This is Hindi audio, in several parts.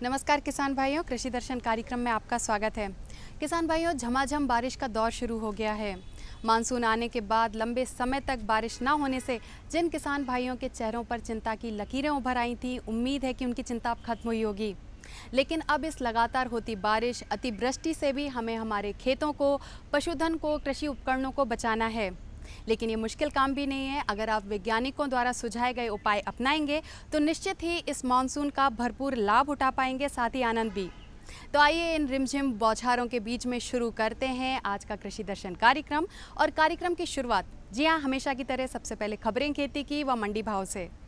नमस्कार किसान भाइयों, कृषि दर्शन कार्यक्रम में आपका स्वागत है। किसान भाइयों, झमाझम बारिश का दौर शुरू हो गया है। मानसून आने के बाद लंबे समय तक बारिश ना होने से जिन किसान भाइयों के चेहरों पर चिंता की लकीरें उभर आई थी, उम्मीद है कि उनकी चिंता अब खत्म हुई होगी। लेकिन अब इस लगातार होती बारिश, अतिवृष्टि से भी हमें हमारे खेतों को, पशुधन को, कृषि उपकरणों को बचाना है। लेकिन ये मुश्किल काम भी नहीं है। अगर आप वैज्ञानिकों द्वारा सुझाए गए उपाय अपनाएंगे तो निश्चित ही इस मानसून का भरपूर लाभ उठा पाएंगे, साथ ही आनंद भी। तो आइए इन रिमझिम बौछारों के बीच में शुरू करते हैं आज का कृषि दर्शन कार्यक्रम। और कार्यक्रम की शुरुआत, जी हाँ, हमेशा की तरह सबसे पहले खबरें खेती की व मंडी भाव से।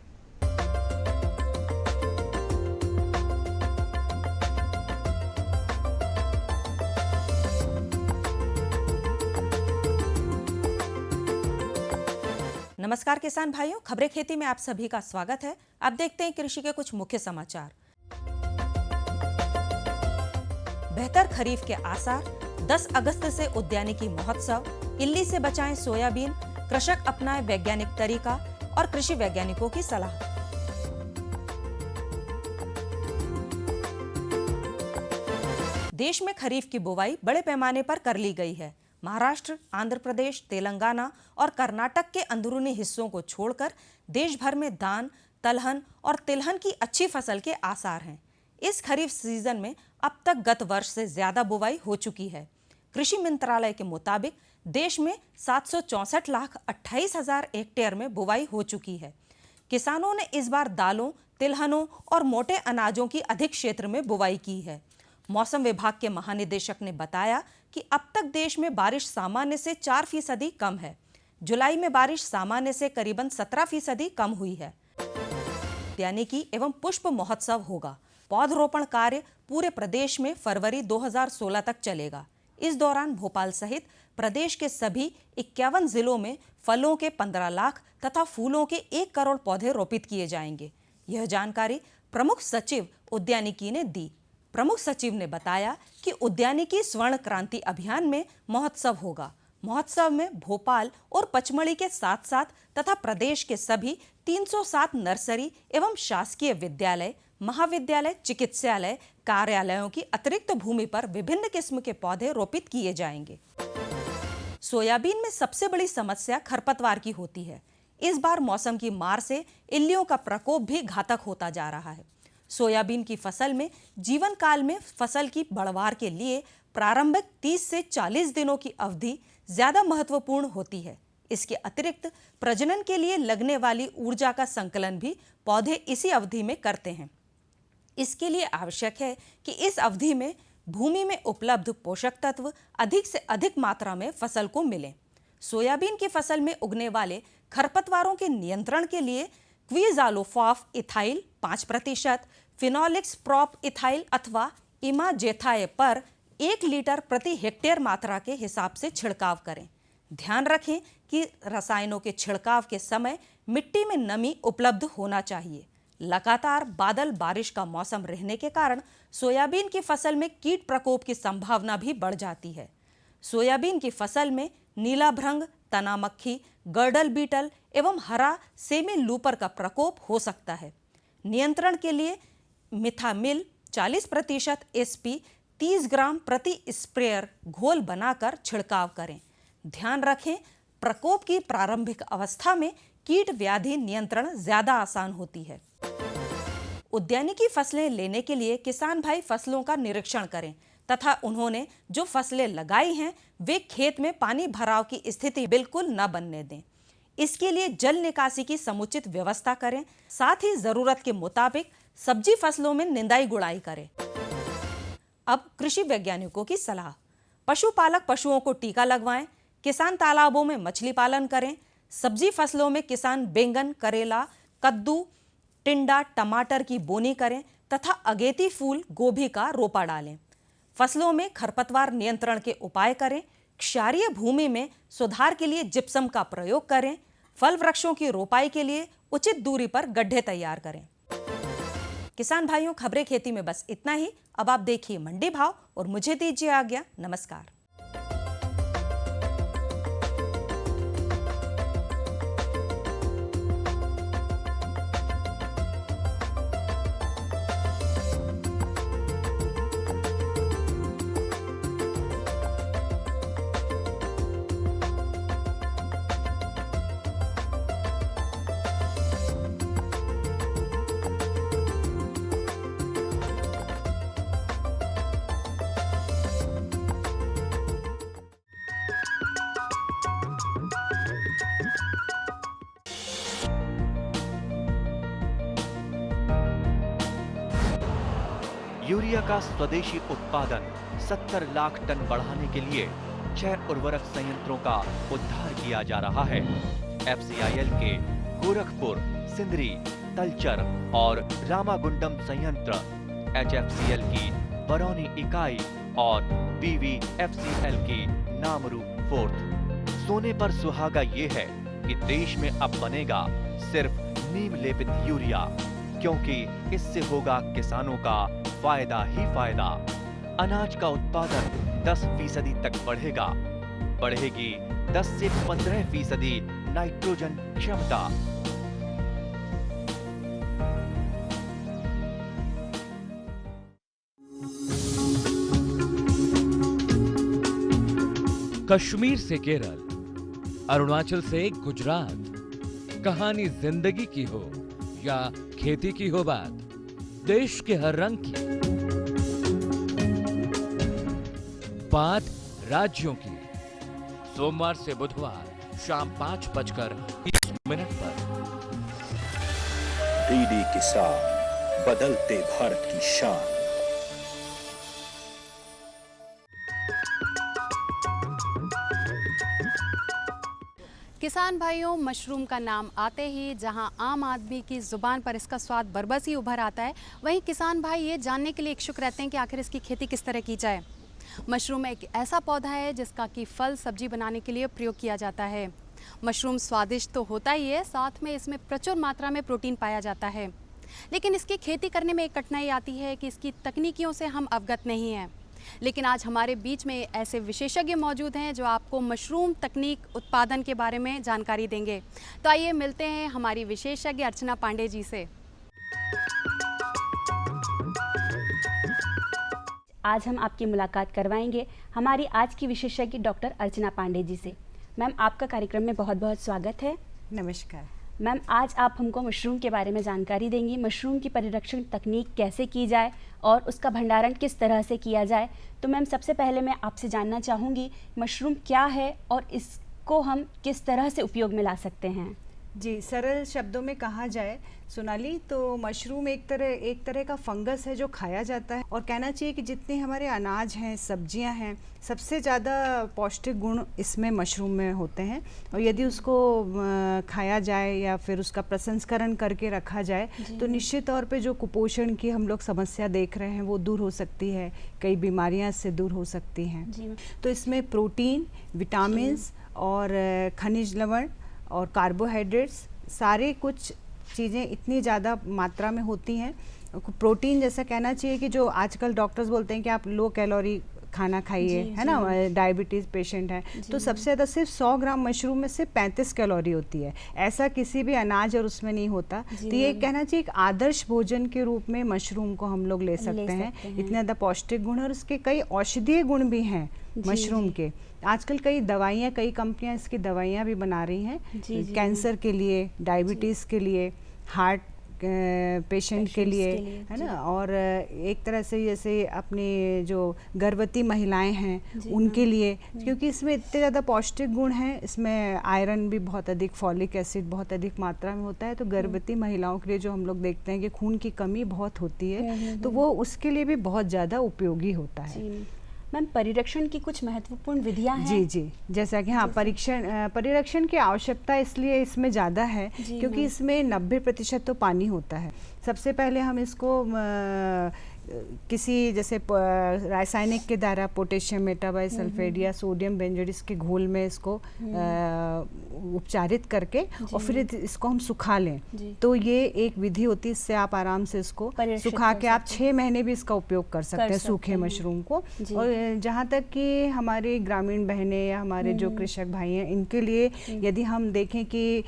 नमस्कार किसान भाइयों, खबरें खेती में आप सभी का स्वागत है। अब देखते हैं कृषि के कुछ मुख्य समाचार। बेहतर खरीफ के आसार, 10 अगस्त से उद्यानिकी महोत्सव, इल्ली से बचाएं सोयाबीन, कृषक अपनाएं वैज्ञानिक तरीका और कृषि वैज्ञानिकों की सलाह। देश में खरीफ की बुवाई बड़े पैमाने पर कर ली गई है। महाराष्ट्र, आंध्र प्रदेश, तेलंगाना और कर्नाटक के अंदरूनी हिस्सों को छोड़कर देश भर में धान, दलहन और तिलहन की अच्छी फसल के आसार हैं। इस खरीफ सीजन में अब तक गत वर्ष से ज्यादा बुवाई हो चुकी है। कृषि मंत्रालय के मुताबिक देश में 764,28,000 हेक्टेयर में बुवाई हो चुकी है। किसानों ने इस बार दालों, तिलहनों और मोटे अनाजों की अधिक क्षेत्र में बुवाई की है। मौसम विभाग के महानिदेशक ने बताया कि अब तक देश में बारिश सामान्य से 4% कम है। जुलाई में बारिश सामान्य से करीबन 17% कम हुई है। उद्यानिकी एवं पुष्प महोत्सव होगा। पौधरोपण कार्य पूरे प्रदेश में फरवरी 2016 तक चलेगा। इस दौरान भोपाल सहित प्रदेश के सभी 51 जिलों में फलों के 15 लाख तथा फूलों के 1 करोड़ पौधे रोपित किए जाएंगे। यह जानकारी प्रमुख सचिव उद्यानिकी ने दी। प्रमुख सचिव ने बताया कि उद्यानिकी स्वर्ण क्रांति अभियान में महोत्सव होगा। महोत्सव में भोपाल और पचमढ़ी के साथ साथ तथा प्रदेश के सभी 307 नर्सरी एवं शासकीय विद्यालय, महाविद्यालय, चिकित्सालय, कार्यालयों की अतिरिक्त भूमि पर विभिन्न किस्म के पौधे रोपित किए जाएंगे। सोयाबीन में सबसे बड़ी समस्या खरपतवार की होती है। इस बार मौसम की मार से इल्लियों का प्रकोप भी घातक होता जा रहा है। सोयाबीन की फसल में जीवन काल में फसल की बढ़वार के लिए प्रारंभिक 30 से 40 दिनों की अवधि ज्यादा महत्वपूर्ण होती है। इसके अतिरिक्त प्रजनन के लिए लगने वाली ऊर्जा का संकलन भी पौधे इसी अवधि में करते हैं। इसके लिए आवश्यक है कि इस अवधि में भूमि में उपलब्ध पोषक तत्व अधिक से अधिक मात्रा में फसल को मिलें। सोयाबीन की फसल में उगने वाले खरपतवारों के नियंत्रण के लिए क्विज़ालोफॉफ इथाइल 5%, फिनोलिक्स प्रॉप इथाइल अथवा इमाजेथाए पर 1 लीटर प्रति हेक्टेयर मात्रा के हिसाब से छिड़काव करें। ध्यान रखें कि रसायनों के छिड़काव के समय मिट्टी में नमी उपलब्ध होना चाहिए। लगातार बादल बारिश का मौसम रहने के कारण सोयाबीन की फसल में कीट प्रकोप की संभावना भी बढ़ जाती है। सोयाबीन की फसल में नीला भृंग, तना मक्खी, गर्डल बीटल एवं हरा सेमी लूपर का प्रकोप हो सकता है। नियंत्रण के लिए मिथामिल 40% एसपी 30 ग्राम प्रति स्प्रेयर घोल बनाकर छिड़काव करें। ध्यान रखें, प्रकोप की प्रारंभिक अवस्था में कीट व्याधि नियंत्रण ज्यादा आसान होती है। उद्यानिकी फसलें लेने के लिए किसान भाई फसलों का निरीक्षण करें तथा उन्होंने जो फसलें लगाई हैं वे खेत में पानी भराव की स्थिति बिल्कुल न बनने दें। इसके लिए जल निकासी की समुचित व्यवस्था करें। साथ ही जरूरत के मुताबिक सब्जी फसलों में निंदाई गुड़ाई करें। अब कृषि वैज्ञानिकों की सलाह। पशुपालक पशुओं को टीका लगवाएं। किसान तालाबों में मछली पालन करें। सब्जी फसलों में किसान बैंगन, करेला, कद्दू, टिंडा, टमाटर की बोनी करें तथा अगेती फूल गोभी का रोपा डालें। फसलों में खरपतवार नियंत्रण के उपाय करें। क्षारीय भूमि में सुधार के लिए जिप्सम का प्रयोग करें। फल वृक्षों की रोपाई के लिए उचित दूरी पर गड्ढे तैयार करें। किसान भाइयों, खबरें खेती में बस इतना ही। अब आप देखिए मंडी भाव और मुझे दीजिए आज्ञा। नमस्कार। यूरिया का स्वदेशी उत्पादन 70 लाख टन बढ़ाने के लिए 6 उर्वरक संयंत्रों का उद्धार किया जा रहा है। FCIL के गोरखपुर, सिंदरी, तलचर और रामागुंडम संयंत्र, HFCL की बरौनी इकाई और BVFCL की नामरू फोर्थ। सोने पर सुहागा ये है कि देश में अब बनेगा सिर्फ नीम लेपित यूरिया, क्योंकि इससे होगा किसानों का फायदा ही फायदा। अनाज का उत्पादन 10% तक बढ़ेगी 10 से 15% नाइट्रोजन क्षमता। कश्मीर से केरल, अरुणाचल से गुजरात, कहानी जिंदगी की हो या खेती की हो बात, देश के हर रंग की बात राज्यों की। सोमवार से बुधवार शाम 5:20 पर डीडी किसान, बदलते भारत की शान। किसान भाइयों, मशरूम का नाम आते ही जहां आम आदमी की ज़ुबान पर इसका स्वाद बरबस ही उभर आता है, वहीं किसान भाई ये जानने के लिए इच्छुक रहते हैं कि आखिर इसकी खेती किस तरह की जाए। मशरूम एक ऐसा पौधा है जिसका कि फल सब्जी बनाने के लिए प्रयोग किया जाता है। मशरूम स्वादिष्ट तो होता ही है, साथ में इसमें प्रचुर मात्रा में प्रोटीन पाया जाता है। लेकिन इसकी खेती करने में एक कठिनाई आती है कि इसकी तकनीकियों से हम अवगत नहीं हैं। लेकिन आज हमारे बीच में ऐसे विशेषज्ञ मौजूद हैं जो आपको मशरूम तकनीक उत्पादन के बारे में जानकारी देंगे। तो आइए मिलते हैं हमारी विशेषज्ञ अर्चना पांडे जी से। आज हम आपकी मुलाकात करवाएंगे हमारी आज की विशेषज्ञ डॉक्टर अर्चना पांडे जी से। मैम, आपका कार्यक्रम में बहुत बहुत स्वागत है। नमस्कार मैम, आज आप हमको मशरूम के बारे में जानकारी देंगी। मशरूम की परिरक्षण तकनीक कैसे की जाए और उसका भंडारण किस तरह से किया जाए। तो मैम, सबसे पहले मैं आपसे जानना चाहूँगी मशरूम क्या है और इसको हम किस तरह से उपयोग में ला सकते हैं। जी, सरल शब्दों में कहा जाए सोनाली, तो मशरूम एक तरह का फंगस है जो खाया जाता है। और कहना चाहिए कि जितने हमारे अनाज हैं, सब्जियां हैं, सबसे ज़्यादा पौष्टिक गुण इसमें मशरूम में होते हैं। और यदि उसको खाया जाए या फिर उसका प्रसंस्करण करके रखा जाए तो निश्चित तौर पे जो कुपोषण की हम लोग समस्या देख रहे हैं वो दूर हो सकती है, कई बीमारियां इससे दूर हो सकती हैं। तो इसमें प्रोटीन, विटामिन्स और खनिज लवण और कार्बोहाइड्रेट्स, सारे कुछ चीज़ें इतनी ज़्यादा मात्रा में होती हैं। प्रोटीन जैसा कहना चाहिए कि जो आजकल डॉक्टर्स बोलते हैं कि आप लो कैलोरी खाना खाइए, है ना, डायबिटीज़ पेशेंट है तो सबसे ज़्यादा सिर्फ 100 ग्राम मशरूम में से 35 कैलोरी होती है। ऐसा किसी भी अनाज और उसमें नहीं होता। तो ये कहना चाहिए एक आदर्श भोजन के रूप में मशरूम को हम लोग ले सकते हैं। इतने ज़्यादा पौष्टिक गुण और उसके कई औषधीय गुण भी हैं मशरूम के। आजकल कई दवाइयाँ, कई कंपनियाँ इसकी दवाइयाँ भी बना रही हैं, कैंसर के लिए, डायबिटीज़ के लिए, हार्ट पेशेंट के लिए, है ना। और एक तरह से जैसे अपनी जो गर्भवती महिलाएं हैं उनके लिए, क्योंकि इसमें इतने ज़्यादा पौष्टिक गुण हैं। इसमें आयरन भी बहुत अधिक, फॉलिक एसिड बहुत अधिक मात्रा में होता है। तो गर्भवती महिलाओं के लिए जो हम लोग देखते हैं कि खून की कमी बहुत होती है, तो वो उसके लिए भी बहुत ज़्यादा उपयोगी होता है। मैम, परिरक्षण की कुछ महत्वपूर्ण विधियां हैं। जी, जैसा कि परिरक्षण की आवश्यकता इसलिए इसमें ज़्यादा है क्योंकि इसमें 90% तो पानी होता है। सबसे पहले हम इसको किसी जैसे रासायनिक के द्वारा पोटेशियम मेटाबाइसल्फेट या सोडियम बेंजोइड के घोल में इसको उपचारित करके और फिर इसको हम सुखा लें, तो ये एक विधि होती है। इससे आप आराम से इसको सुखा के आप 6 महीने भी इसका उपयोग कर सकते हैं, सूखे मशरूम को। और जहाँ तक कि हमारे ग्रामीण बहनें या हमारे जो कृषक भाई हैं, इनके लिए यदि हम देखें कि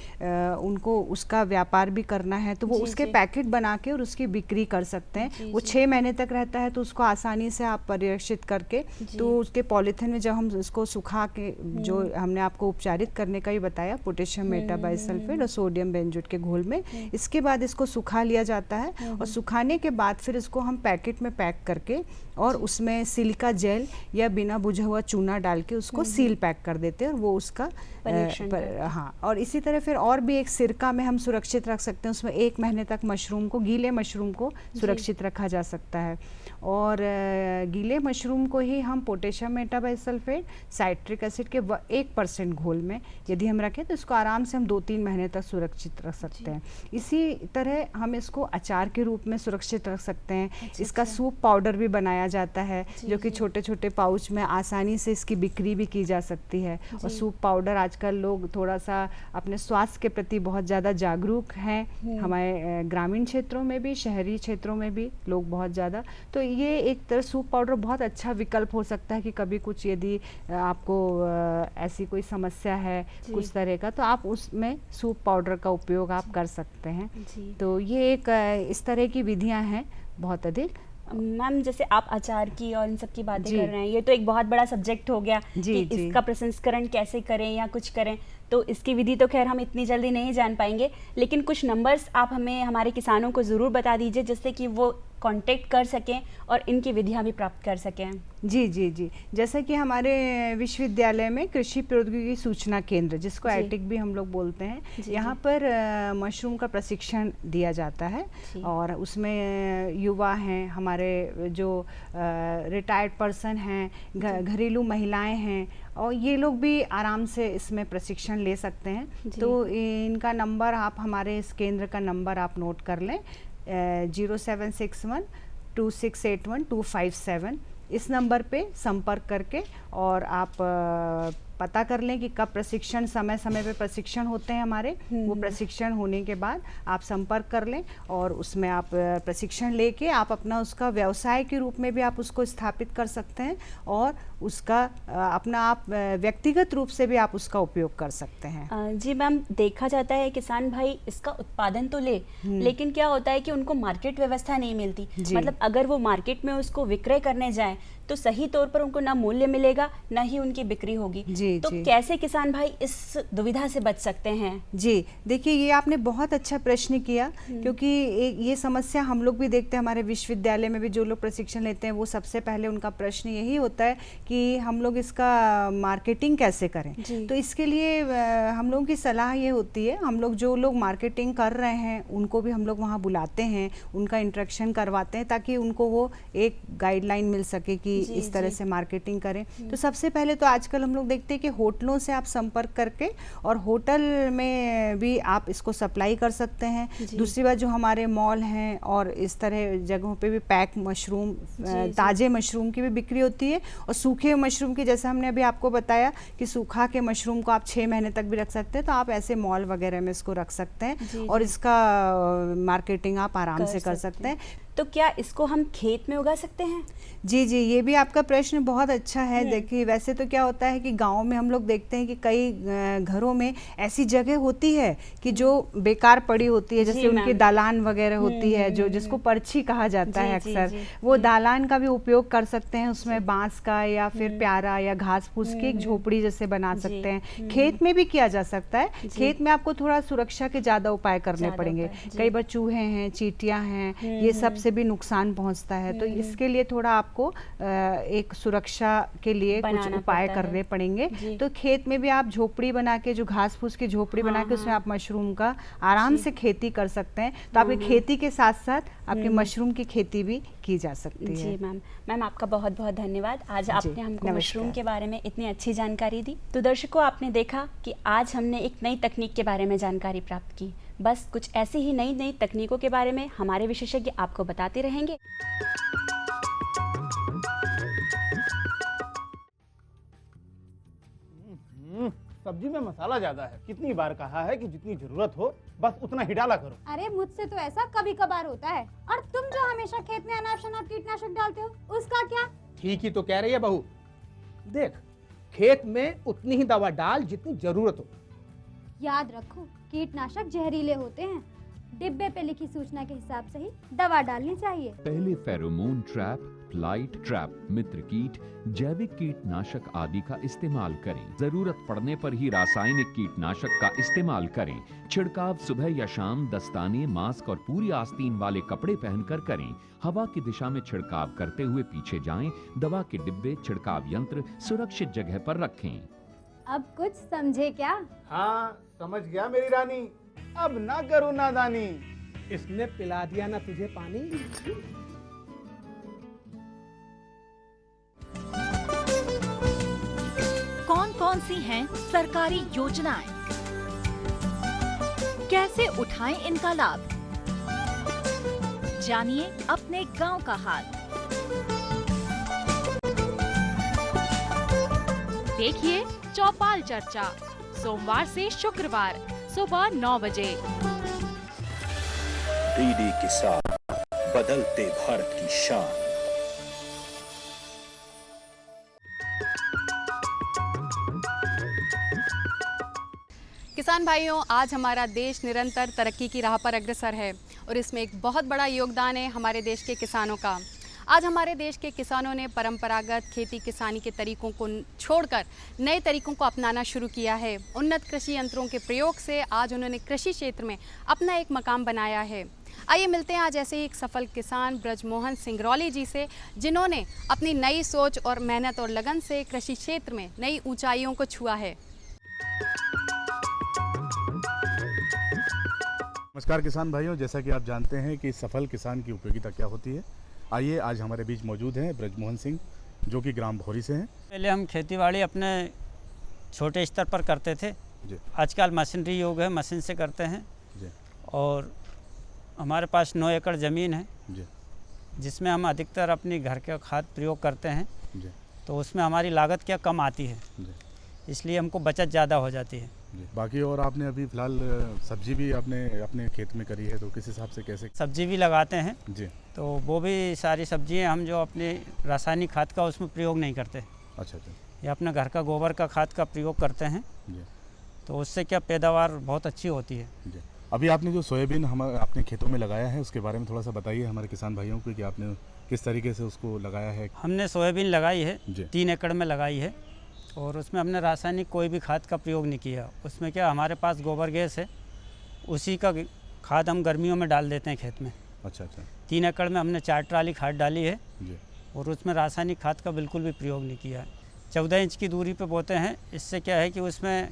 उनको उसका व्यापार भी करना है तो वो उसके पैकेट बना के और उसकी बिक्री कर सकते हैं। वो 6 महीने तक रहता है तो उसको आसानी से आप परिरक्षित करके, तो उसके पॉलीथिन में जब हम उसको सुखा के, जो हमने आपको उपचारित करने का ही बताया, पोटेशियम मेटाबाइसल्फेट और सोडियम बेंजोइड के घोल में, इसके बाद इसको सुखा लिया जाता है। और सुखाने के बाद फिर इसको हम पैकेट में पैक करके और उसमें सिलिका जेल या बिना बुझा हुआ चूना डाल के उसको सील पैक कर देते हैं और वो उसका हाँ। और इसी तरह फिर और भी एक सिरका में हम सुरक्षित रख सकते हैं। उसमें 1 महीने तक मशरूम को, गीले मशरूम को सुरक्षित रखा जा सकता है। और गीले मशरूम को ही हम पोटेशियम मेटाबाइसल्फेट, साइट्रिक एसिड के 1% घोल में यदि हम रखें तो इसको आराम से हम 2-3 महीने तक सुरक्षित रख सकते हैं। इसी तरह हम इसको अचार के रूप में सुरक्षित रख सकते हैं। इसका सूप पाउडर भी बनाया जाता है जो कि छोटे छोटे पाउच में आसानी से इसकी बिक्री भी की जा सकती है। और सूप पाउडर आजकल लोग थोड़ा सा अपने स्वास्थ्य के प्रति बहुत ज़्यादा जागरूक हैं, हमारे ग्रामीण क्षेत्रों में भी, शहरी क्षेत्रों में भी लोग बहुत ज़्यादा। तो ये एक तरह सूप पाउडर बहुत अच्छा विकल्प हो सकता है कि कभी कुछ यदि आपको ऐसी कोई समस्या है कुछ तरह का, तो आप उसमें सूप पाउडर का उपयोग आप कर सकते हैं। तो ये एक इस तरह की विधियां हैं बहुत अधिक। मैम जैसे आप अचार की और इन सब की बातें कर रहे हैं, ये तो एक बहुत बड़ा सब्जेक्ट हो गया कि इसका प्रसंस्करण कैसे करें या कुछ करें, तो इसकी विधि तो खैर हम इतनी जल्दी नहीं जान पाएंगे, लेकिन कुछ नंबर्स आप हमें हमारे किसानों को ज़रूर बता दीजिए जिससे कि वो कांटेक्ट कर सकें और इनकी विधियां भी प्राप्त कर सकें। जी जी जी, जैसा कि हमारे विश्वविद्यालय में कृषि प्रौद्योगिकी सूचना केंद्र, जिसको आईटिक भी हम लोग बोलते हैं, यहाँ पर मशरूम का प्रशिक्षण दिया जाता है। और उसमें युवा हैं, हमारे जो रिटायर्ड पर्सन हैं, घरेलू महिलाएं हैं, और ये लोग भी आराम से इसमें प्रशिक्षण ले सकते हैं। तो इनका नंबर आप, हमारे इस केंद्र का नंबर आप नोट कर लें, 0761-2681-257। इस नंबर पे संपर्क करके और आप पता कर लें कि कब प्रशिक्षण, समय समय पे प्रशिक्षण होते हैं हमारे। वो प्रशिक्षण होने के बाद आप संपर्क कर लें और उसमें आप प्रशिक्षण लेके आप अपना उसका व्यवसाय के रूप में भी आप उसको स्थापित कर सकते हैं और उसका अपना आप व्यक्तिगत रूप से भी आप उसका उपयोग कर सकते हैं। जी मैम, देखा जाता है किसान भाई इसका उत्पादन तो ले, लेकिन क्या होता है कि उनको मार्केट व्यवस्था नहीं मिलती। मतलब अगर वो मार्केट में उसको विक्रय करने जाएं तो सही तौर पर उनको ना मूल्य मिलेगा ना ही उनकी बिक्री होगी। तो कैसे किसान भाई इस दुविधा से बच सकते हैं? जी देखिए, ये आपने बहुत अच्छा प्रश्न किया, क्योंकि ये समस्या हम लोग भी देखते हैं। हमारे विश्वविद्यालय में भी जो लोग प्रशिक्षण लेते हैं वो सबसे पहले उनका प्रश्न यही होता है कि हम लोग इसका मार्केटिंग कैसे करें। तो इसके लिए हम लोगों की सलाह ये होती है, हम लोग जो लोग मार्केटिंग कर रहे हैं उनको भी हम लोग वहाँ बुलाते हैं, उनका इंट्रैक्शन करवाते हैं ताकि उनको वो एक गाइडलाइन मिल सके कि इस तरह से मार्केटिंग करें। तो सबसे पहले तो आजकल हम लोग देखते हैं कि होटलों से आप संपर्क करके और होटल में भी आप इसको सप्लाई कर सकते हैं। दूसरी बात, जो हमारे मॉल हैं और इस तरह जगहों पे भी पैक मशरूम, ताज़े मशरूम की भी बिक्री होती है। और सूखे मशरूम की, जैसे हमने अभी आपको बताया कि सूखा के मशरूम को आप 6 महीने तक भी रख सकते हैं, तो आप ऐसे मॉल वगैरह में इसको रख सकते हैं और इसका मार्केटिंग आप आराम से कर सकते हैं। तो क्या इसको हम खेत में उगा सकते हैं? जी जी, ये भी आपका प्रश्न बहुत अच्छा है। देखिए, वैसे तो क्या होता है कि गांव में हम लोग देखते हैं कि कई घरों में ऐसी जगह होती है कि जो बेकार पड़ी होती है, जैसे उनकी दालान वगैरह होती है, जो जिसको पर्ची कहा जाता है अक्सर, वो दालान का भी उपयोग कर सकते हैं। उसमें बांस का या फिर प्यारा या घास फूस की एक झोपड़ी जैसे बना सकते हैं। खेत में भी किया जा सकता है। खेत में आपको थोड़ा सुरक्षा के ज़्यादा उपाय करने पड़ेंगे। कई बार चूहे हैं, चींटियाँ हैं, ये सब से भी नुकसान पहुंचता है। तो इसके लिए थोड़ा आपको एक सुरक्षा के लिए कुछ उपाय करने पड़ेंगे। तो खेत में भी आप झोपड़ी बना के, जो घास फूस की झोपड़ी बना के, उसमें आप मशरूम का आराम से खेती कर सकते हैं। तो आपकी खेती के साथ साथ आपकी मशरूम की खेती भी की जा सकती है। जी मैम, आपका बहुत बहुत धन्यवाद। आज आपने हमको मशरूम के बारे में इतनी अच्छी जानकारी दी। तो दर्शकों, आपने देखा कि आज हमने एक नई तकनीक के बारे में जानकारी प्राप्त की। बस कुछ ऐसी ही नई नई तकनीकों के बारे में हमारे विशेषज्ञ आपको बताते रहेंगे। सब्जी में मसाला ज्यादा है। कितनी बार कहा है कि जितनी जरूरत हो बस उतना ही डाला करो। अरे मुझसे तो ऐसा कभी कभार होता है। और तुम जो हमेशा खेत में अनाप शनाप कीटनाशक डालते हो, उसका क्या? ठीक ही तो कह रही है बहू। देख, खेत में उतनी ही दवा डाल जितनी जरूरत हो। याद रखो, कीटनाशक जहरीले होते हैं। डिब्बे पे लिखी सूचना के हिसाब से ही दवा डालनी चाहिए। पहले फेरोमोन ट्रैप, फ्लाइट ट्रैप, मित्र कीट, जैविक कीटनाशक आदि का इस्तेमाल करें। जरूरत पड़ने पर ही रासायनिक कीटनाशक का इस्तेमाल करें। छिड़काव सुबह या शाम दस्ताने, मास्क और पूरी आस्तीन वाले कपड़े पहनकर करें। हवा की दिशा में छिड़काव करते हुए पीछे जाएं। दवा के डिब्बे, छिड़काव यंत्र सुरक्षित जगह पर रखें। अब कुछ समझे क्या? हाँ, समझ गया मेरी रानी। अब ना करो नादानी। इसने पिला दिया ना तुझे पानी। कौन कौन सी हैं सरकारी योजनाएं, कैसे उठाएं इनका लाभ, जानिए अपने गांव का हाल। देखिए चौपाल चर्चा सोमवार से शुक्रवार सुबह 9 बजे। डीडी किसान, बदलते भारत की शान। किसान भाइयों, आज हमारा देश निरंतर तरक्की की राह पर अग्रसर है और इसमें एक बहुत बड़ा योगदान है हमारे देश के किसानों का। आज हमारे देश के किसानों ने परंपरागत खेती किसानी के तरीकों को छोड़कर नए तरीकों को अपनाना शुरू किया है। उन्नत कृषि यंत्रों के प्रयोग से आज उन्होंने कृषि क्षेत्र में अपना एक मकाम बनाया है। आइए मिलते हैं आज ऐसे ही एक सफल किसान ब्रजमोहन सिंगरौली जी से, जिन्होंने अपनी नई सोच और मेहनत और लगन से कृषि क्षेत्र में नई ऊंचाइयों को छुआ है। नमस्कार किसान भाइयों, जैसा कि आप जानते हैं कि सफल किसान की उपयोगिता क्या होती है। आइए, आज हमारे बीच मौजूद हैं ब्रजमोहन सिंह, जो कि ग्राम भौरी से हैं। पहले हम खेतीबाड़ी अपने छोटे स्तर पर करते थे जी। आजकल मशीनरी युग है, मशीन से करते हैं जी। और हमारे पास 9 एकड़ ज़मीन है जी, जिसमें हम अधिकतर अपनी घर के खाद प्रयोग करते हैं जी। तो उसमें हमारी लागत क्या कम आती है जी, इसलिए हमको बचत ज़्यादा हो जाती है जी। बाकी और आपने अभी फ़िलहाल सब्जी भी आपने अपने खेत में करी है, तो किस हिसाब से कैसे? सब्जी भी लगाते हैं जी। तो वो भी सारी सब्जियां हम जो अपने रासायनिक खाद का उसमें प्रयोग नहीं करते। अच्छा अच्छा। या अपने घर का गोबर का खाद का प्रयोग करते हैं जी। तो उससे क्या पैदावार बहुत अच्छी होती है जी। अभी आपने जो सोयाबीन हम अपने खेतों में लगाया है, उसके बारे में थोड़ा सा बताइए हमारे किसान भाइयों को कि आपने किस तरीके से उसको लगाया है। हमने सोयाबीन लगाई है, 3 एकड़ में लगाई है, और उसमें हमने रासायनिक कोई भी खाद का प्रयोग नहीं किया। उसमें क्या हमारे पास गोबर गैस है, उसी का खाद हम गर्मियों में डाल देते हैं खेत में। अच्छा अच्छा। 3 एकड़ में हमने 4 ट्राली खाद डाली है जी। और उसमें रासायनिक खाद का बिल्कुल भी प्रयोग नहीं किया है। 14 इंच की दूरी पे बोते हैं, इससे क्या है कि उसमें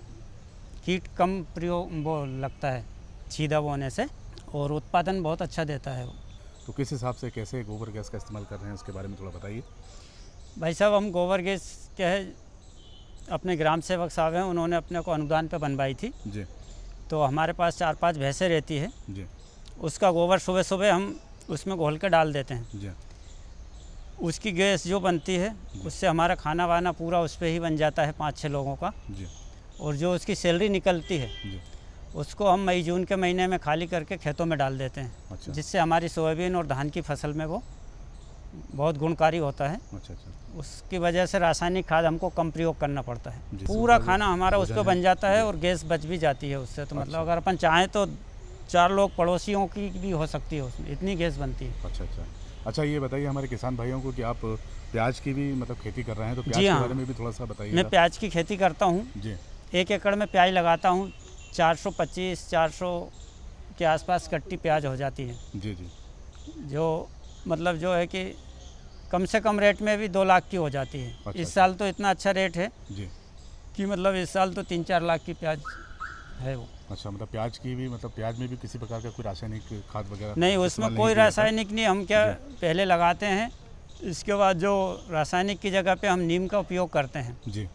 कीट कम प्रयोग वो लगता है छीदा बोने से, और उत्पादन बहुत अच्छा देता है वो। तो किस हिसाब से कैसे गोबर गैस का इस्तेमाल कर रहे हैं, उसके बारे में थोड़ा बताइए। भाई साहब, हम गोबर गैस क्या है, अपने ग्राम सेवक साहब हैं, उन्होंने अपने को अनुदान पे बनवाई थी जी। तो हमारे पास 4-5 भैंसें रहती है जी। उसका गोबर सुबह सुबह हम उसमें घोल के डाल देते हैं जी। उसकी गैस जो बनती है उससे हमारा खाना वाना पूरा उस पर ही बन जाता है 5-6 लोगों का जी। और जो उसकी सैलरी निकलती है जी। उसको हम मई जून के महीने में खाली करके खेतों में डाल देते हैं। अच्छा। जिससे हमारी सोयाबीन और धान की फसल में वो बहुत गुणकारी होता है। अच्छा अच्छा। उसकी वजह से रासायनिक खाद हमको कम प्रयोग करना पड़ता है। पूरा खाना हमारा उस पर बन जाता है और गैस बच भी जाती है उससे। तो मतलब अगर अपन चाहें तो 4 लोग पड़ोसियों की भी हो सकती है, उसमें इतनी गैस बनती है। अच्छा अच्छा। अच्छा, ये बताइए हमारे किसान भाइयों को कि आप प्याज की भी मतलब खेती कर रहे हैं, तो प्याज के बारे में भी थोड़ा सा बताइए। मैं प्याज की खेती करता हूँ जी। 1 एकड़ में प्याज लगाता हूँ, 425-400 के आसपास कट्टी प्याज हो जाती है जी जी। जो मतलब जो है कि कम से कम रेट में भी 2 लाख की हो जाती है। अच्छा। इस साल तो इतना अच्छा रेट है जी कि मतलब इस साल तो 3-4 लाख की प्याज है वो। अच्छा, मतलब प्याज की भी, मतलब प्याज में भी किसी प्रकार का कोई रासायनिक खाद वगैरह नहीं, उसमें कोई रासायनिक नहीं। हम क्या पहले लगाते हैं, इसके बाद जो रासायनिक की जगह पे हम नीम का उपयोग करते हैं जी।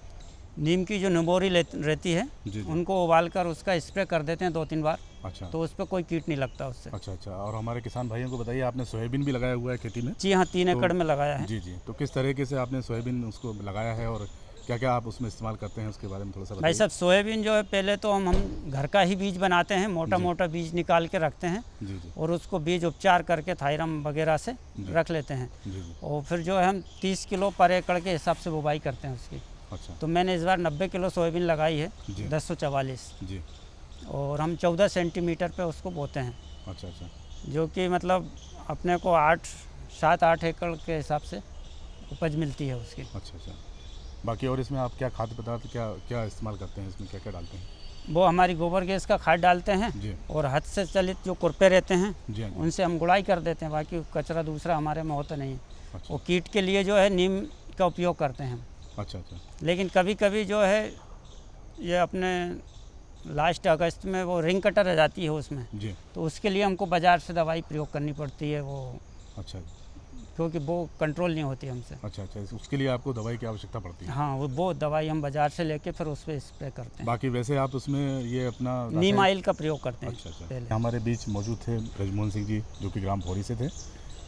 नीम की जो नबोरी रहती है जी। उनको उबाल कर उसका स्प्रे कर देते हैं 2-3 बार। अच्छा। तो उस पर कोई कीट नहीं लगता उससे। अच्छा अच्छा। और हमारे किसान भाइयों को बताइए, आपने सोयाबीन भी लगाया हुआ है खेती में? जी हाँ, 3 एकड़ में लगाया है। जी जी। तो किस तरीके से आपने सोयाबीन उसको लगाया है और क्या क्या आप उसमें इस्तेमाल करते हैं, उसके बारे में थोड़ा सा बताइए। भाई साहब, सोयाबीन जो है पहले तो हम घर का ही बीज बनाते हैं, मोटा मोटा बीज निकाल के रखते हैं जी जी। और उसको बीज उपचार करके थायरम वगैरह से रख लेते हैं जी जी। और फिर जो है हम 30 किलो पर एकड़ के हिसाब से बुवाई करते हैं उसकी। अच्छा। तो मैंने इस बार 90 किलो सोयाबीन लगाई है, 1044 जी। और हम 14 सेंटीमीटर पे उसको बोते हैं। अच्छा अच्छा। जो कि मतलब अपने को 7-8 एकड़ के हिसाब से उपज मिलती है उसकी। अच्छा अच्छा। बाकी और इसमें आप क्या खाद्य पदार्थ क्या क्या इस्तेमाल करते हैं, इसमें क्या क्या डालते हैं? वो हमारी गोबर गैस का खाद डालते हैं जी। और हाथ से चलित जो कुरपे रहते हैं जी। उनसे हम गुड़ाई कर देते हैं, बाकी कचरा दूसरा हमारे में होता नहीं है। अच्छा। वो कीट के लिए जो है नीम का उपयोग करते हैं हम। अच्छा अच्छा। लेकिन कभी कभी जो है ये अपने लास्ट अगस्त में वो रिंग कटर आ जाती है उसमें जी। तो उसके लिए हमको बाज़ार से दवाई प्रयोग करनी पड़ती है वो। अच्छा, क्योंकि वो कंट्रोल नहीं होती हमसे। अच्छा, उसके लिए आपको दवाई की आवश्यकता पड़ती है। हाँ, वो दवाई हम बाज़ार से लेके फिर उस पर स्प्रे करते हैं। बाकी वैसे आप उसमें ये अपना नीम ऑयल का प्रयोग करते हैं। अच्छा। पहले हमारे बीच मौजूद थे ब्रजमोहन सिंह जी, जो कि ग्राम भौरी से थे,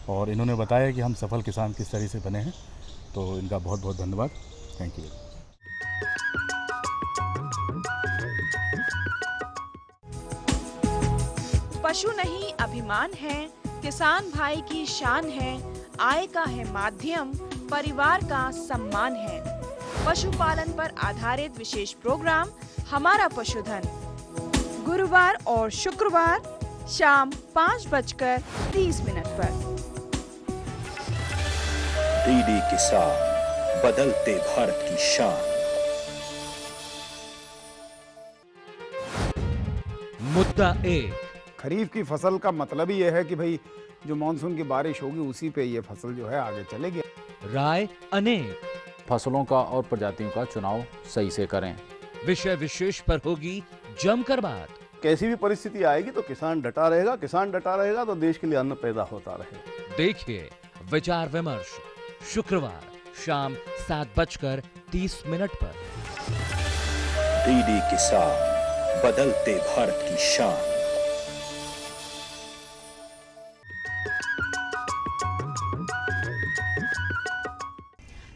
और इन्होंने बताया कि हम सफल किसान किस तरह से बने हैं। तो इनका बहुत बहुत धन्यवाद। Thank you. पशु नहीं अभिमान है, किसान भाई की शान है, आय का है माध्यम, परिवार का सम्मान है। पशुपालन पर आधारित विशेष प्रोग्राम हमारा पशुधन, गुरुवार और शुक्रवार शाम 5:30 पर। डीडी किसान, बदलते भारत की शान। मुद्दा 1। खरीफ की फसल का मतलब ही यह है कि भाई जो मानसून की बारिश होगी उसी पे ये फसल जो है आगे चलेगी। राय अनेक। फसलों का और प्रजातियों का चुनाव सही से करें। विषय विशेष पर होगी जमकर बात। कैसी भी परिस्थिति आएगी तो किसान डटा रहेगा, किसान डटा रहेगा तो देश के लिए अन्न पैदा होता रहेगा। देखिए विचार विमर्श शुक्रवार शाम 7:30 पर। डीडी किसान, बदलते भारत की शान।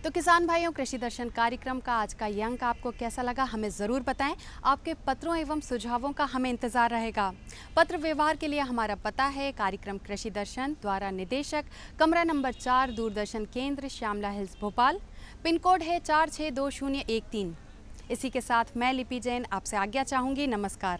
तो किसान भाइयों, कृषि दर्शन कार्यक्रम का आज का ये अंक आपको कैसा लगा हमें ज़रूर बताएं। आपके पत्रों एवं सुझावों का हमें इंतज़ार रहेगा। पत्र व्यवहार के लिए हमारा पता है कार्यक्रम कृषि दर्शन, द्वारा निदेशक, कमरा नंबर 4, दूरदर्शन केंद्र, Shyamla Hills, Bhopal. Pin code है 462013। इसी के साथ मैं लिपि जैन आपसे आज्ञा चाहूँगी। नमस्कार।